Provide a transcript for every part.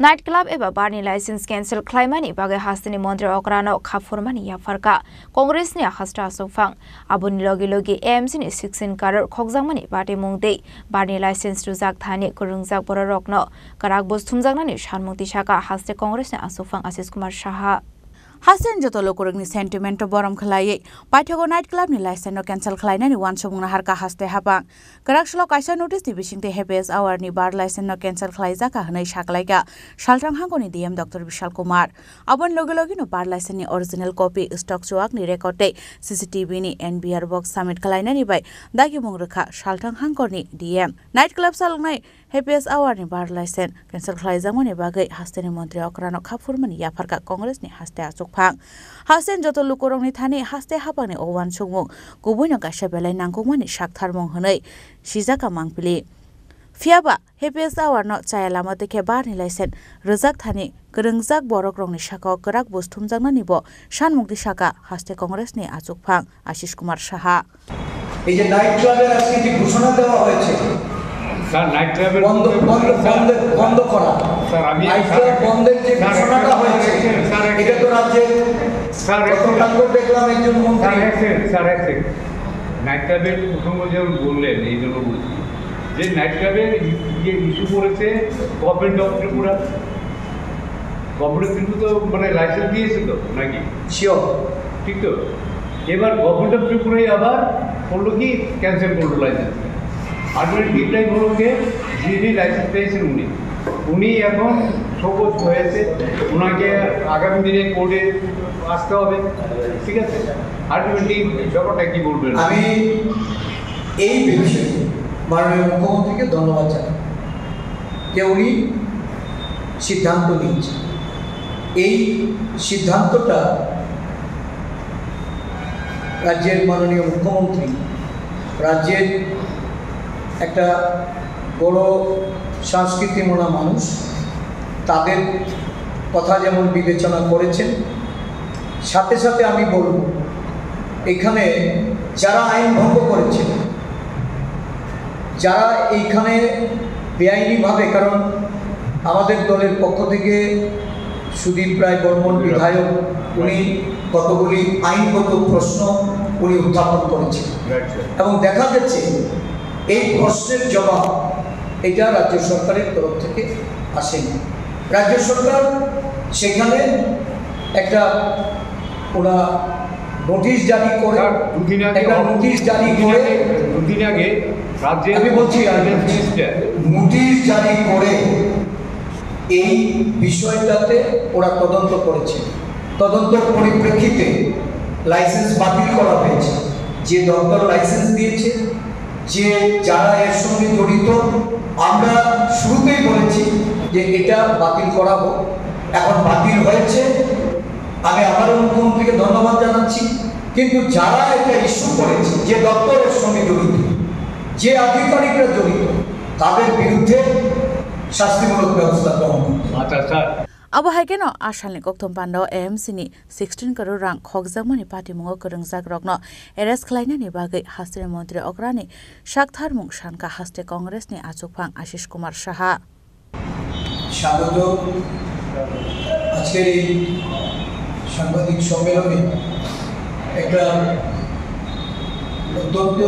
Night club एबा बारनि licence cancel खालामनायनि बागै हास्टेनि मन्त्री अक्रानो खाफुरमानि याफारका कांग्रेसनि हास्टा सुफां आबुनि लगे लगे एएमसीनि 16 कारर खगजांमानि बाटे मुंदै बारनि लाइसेंस रुजाक थानि कुरुंजाक बररकनो कराक बुस्थुमजांनानि सानमुक्ति शाखा हास्टे कांग्रेसनि आसुफां आशिष कुमार साहा हासेन जतो लोकरगनि सेंटिमेंट बरम खलायै पाठ्यगो नाइट क्लाबनि लाइसेंस कैंसिल खालायनायनि वानसुमुंना हारका हास्ते हाबां गराकसलो कायसा नोटिस दिबिसिंते हेपेस आवारनि बार लाइसेंस कैंसिल खालायजाका हनै साकलायगा सालथां हांगोनि डीएम डॉक्टर विशाल कुमार अबन लगे लगेनो बार लाइसेंसनि ओरिजिनल कॉपी स्टक चुआकनि रेकर्डै सीसीटीवी नि एनबीआर बॉक्स सबमिट खालायनायनि बाय दागि मुंगरखा सालथां हांगोनि डीएम नाइट क्लब सालंनाय हेपेस आवारनि बार लाइसेंस कैंसिल खालायजांमानि बागै हास्तेनि मन्त्री अक्रानो खाफुरमानि याफारका कांग्रेसनि हास्ते आसुकफां हासेन जतो लुकरंनि थानि हास्ते हाबांनि अवान सुंमुं गुबुन गायसा बेलाय नांगौमानि साकथारमुं हनै सिजाका मांपिलि फियाबा हेपेस आवारनो चाया लामा देखे बारनि लाइसेंस रोजाक थानि गोरोंजाक बरक रंनि शाखाव गराक बुस्थुमजांनानिबो सानमुक्ति शाखा हास्ते कांग्रेसनि आसुकफां आशिष कुमार साहा এই যে নাইট ক্লাবের আজকে যে ঘোষণা দেওয়া হয়েছে স্যার নাইট ক্লাবের বন্ধ করা স্যার আমি নাইট ক্লাব বন্ধের যে ঘোষণাটা হয়েছে এটা তো রাজ্যের স্যার গতকাল দেখলাম একজন মন্ত্রী স্যার নাইট ক্লাবের প্রসঙ্গ যেমন বললেন এই জন্য বলছি যে নাইট ক্লাবের যে ইস্যু করেছে গভর্নমেন্ট অফ ত্রিপুরা গভর্নমেন্ট কিন্তু তো মানে লাইসেন্স দিয়েছে তো নাকি শিওর ঠিক তো এবার গভর্নমেন্ট অফ ত্রিপুরাই আবার করলো কি ক্যান্সেল করলো লাইসেন্স আলটিমেট ডিক্লাইন হলো কে যিনি লাইসেন্স পেয়েছেন উনি এখন শোকজ হয়েছে ওনাকে আগামী দিনে কোর্টে আসতে হবে ঠিক আছে আলটিমেটলি ব্যাপারটা কি বলবেন আমি এই বিষয়ে মাননীয় মুখ্যমন্ত্রীকে ধন্যবাদ জানাই যে উনি সিদ্ধান্ত নিয়েছেন এই সিদ্ধান্তটা রাজ্যের মাননীয় মুখ্যমন্ত্রী রাজ্যের একটা বড় সংস্কৃতিমনা মানুষ তাদের কথা যেমন বিবেচনা করেছেন সাথে সাথে আমি বলব এখানে যারা আইন ভঙ্গ করেছেন যারা এইখানে বেআইনিভাবে কারণ আমাদের দলের পক্ষ থেকে সুদীপ রায় বর্মন বিধায়ক উনি কতগুলি আইনগত প্রশ্ন উনি উত্থাপন করেছেন এবং দেখা যাচ্ছে এই প্রশ্নের জবাব এটা রাজ্য সরকারের তরফ থেকে আসেনি রাজ্য সরকার সেখানে একটা ওরা নোটিশ জারি করে দুদিন আগে আমি বলছি নোটিশ জারি করে এই বিষয়টাতে ওরা তদন্ত করেছে তদন্তর পরিপ্রেক্ষিতে লাইসেন্স বাতিল করা হয়েছে যে দপ্তর লাইসেন্স দিয়েছে যে যারা এর সঙ্গে জড়িত আমরা শুরুতেই বলেছি যে এটা বাতিল করা হোক এখন বাতিল হয়েছে আমি আবারও মুখ্যমন্ত্রীকে ধন্যবাদ জানাচ্ছি কিন্তু যারা এটা ইস্যু করেছে যে দপ্তরের সঙ্গে জড়িত যে আধিকারিকরা জড়িত তাদের বিরুদ্ধে শাস্তিমূলক ব্যবস্থা গ্রহণ করতে अब हाइकेनो आशालनि गौतम पाण्डव एएमसीनि 16 करोड़ रां खगजांमानि पार्टीमुङाव गोरोंजाक रकनो एरेस्ट खालायनायनि बागै हास्टेनि मन्त्री अग्रानि साकथारमुं सानका हास्टे कांग्रेसनि आसुकफां आशिष कुमार साहा স্বাগত আজকের এই সাংবাদিক সম্মেলনে একটা অত্যন্ত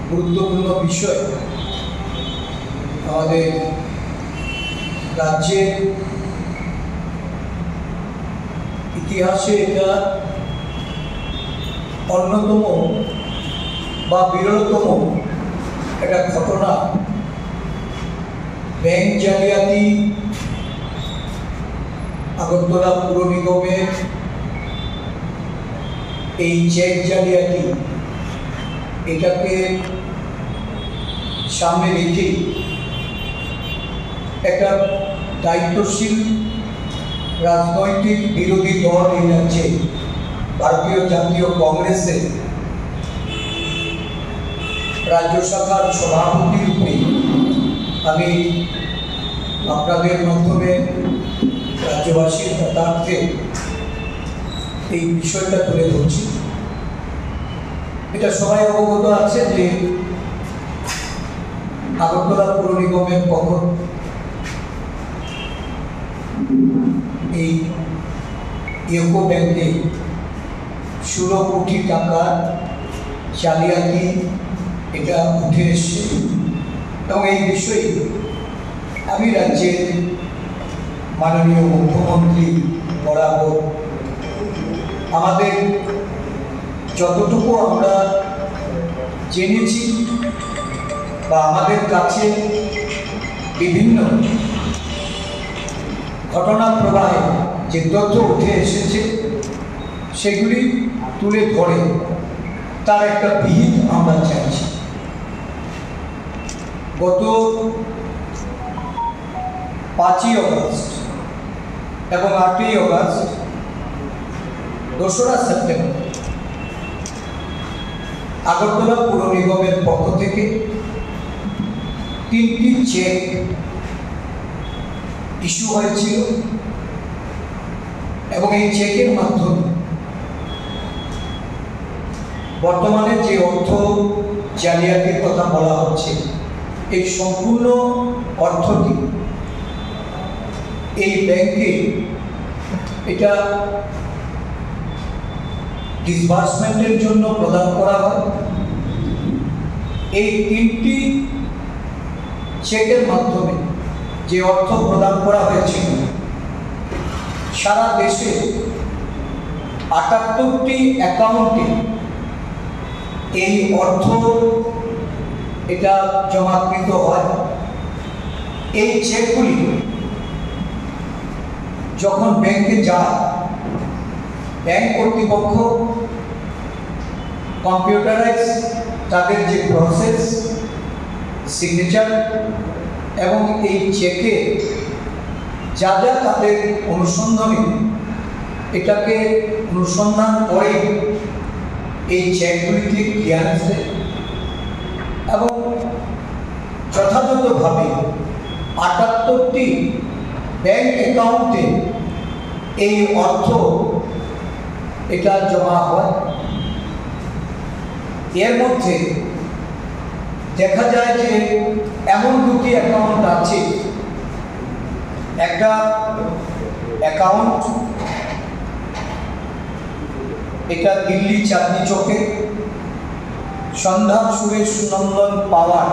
গুরুত্বপূর্ণ বিষয় আমাদের রাজ্যের ইতিহাসে এটা অন্যতম বা বিরলতম একটা ঘটনা ব্যাংক জালিয়াতি আগরতলা পুর নিগমের এই চেক জালিয়াতি এটাকে সামনে রেখে একটা দায়িত্বশীল রাজনৈতিক বিরোধী দল এই রাজ্যে ভারতীয় জাতীয় কংগ্রেসের রাজ্য শাখার সভাপতি রূপে আমি আপনাদের মাধ্যমে রাজ্যবাসীর যথার্থে এই বিষয়টা তুলে ধরছি এটা সবাই অবগত আছে যে আগরতলা পৌর নিগমের পক্ষ এই ইউকো ব্যাংকে 16 কোটি টাকার জালিয়াতি এটা উঠে এসছে এবং এই বিষয়ে আমি রাজ্যের মাননীয় মুখ্যমন্ত্রী বরাবর আমাদের যতটুকু আমরা জেনেছি বা আমাদের কাছে বিভিন্ন ঘটনা প্রবাহে যে তথ্য উঠে এসেছে সেগুলি তুলে ধরে তার একটা বিহিত আমরা চাইছি। গত 5ই অগস্ট এবং 8ই অগস্ট 2রা সেপ্টেম্বর আগরতলা পৌর নিগমের পক্ষ থেকে 3টি চেক ইস্যু হয়েছিল এবং এই চেকের মাধ্যমে বর্তমানে যে অর্থ জালিয়াতির কথা বলা হচ্ছে এই সম্পূর্ণ অর্থটি এই ব্যাংকে এটা ডিসবার্সমেন্টের জন্য প্রদান করা হয়। এই 3টি চেকের মাধ্যমে যে অর্থ প্রদান করা হয়েছিল সারা দেশে 78টি অ্যাকাউন্টে এই অর্থ এটা জমাকৃত হয়। এই চেকগুলি যখন ব্যাংকে যায় ব্যাংক কর্তৃপক্ষ কম্পিউটারাইজ তাদের যে প্রসেস সিগনেচার এবং এই চেকে যা যা তাদের অনুসন্ধানে এটাকে অনুসন্ধান করে এই চেকগুলিকে ক্লিয়ারেন্স দেয় এবং যথাযথভাবে 78টি ব্যাংক অ্যাকাউন্টে এই অর্থ এটা জমা হয়। এর মধ্যে দেখা যায় যে এমন 2টি অ্যাকাউন্ট আছে। একটা অ্যাকাউন্ট এটা দিল্লি চাঁদনি চৌকে সন্ধ্যা সুরেশ নন্দন পাওয়ার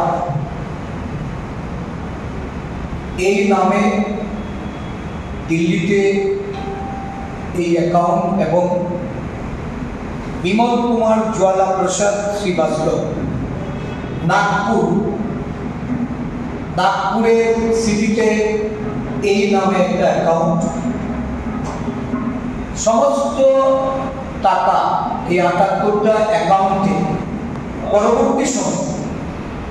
এই নামে দিল্লিতে এই অ্যাকাউন্ট এবং বিমল কুমার জ্বালা প্রসাদ শ্রীবাস্তব নাগপুরের সিটিতে এই নামে একটা অ্যাকাউন্ট। সমস্ত টাকা এই 78টা অ্যাকাউন্টে পরবর্তী সময়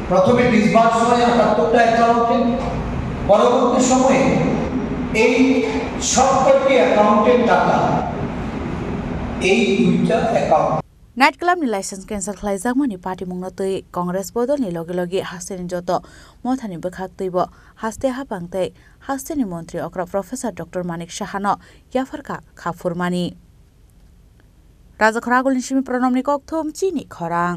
প্রথমে ডিসবার্স হয় 78টা অ্যাকাউন্টে, পরবর্তী সময়ে এই সবকটি অ্যাকাউন্টের টাকা এই 2টা অ্যাকাউন্ট नाइट क्लब नि लाइसेंस कैंसल खालामजाकमानि पार्टी मुंगनो तै कांग्रेस बदलनि लगे लगे हास्टेनि जत मथानि बखाक तैब हास्ते हापांगतै हास्टेनि मन्त्री अक्रा प्रोफेसर डॉक्टर मानिक साहानो याफरका खाफुरमानि राजा खरागुलनि सिमि प्रणमनि कक्थम चिनि खरां।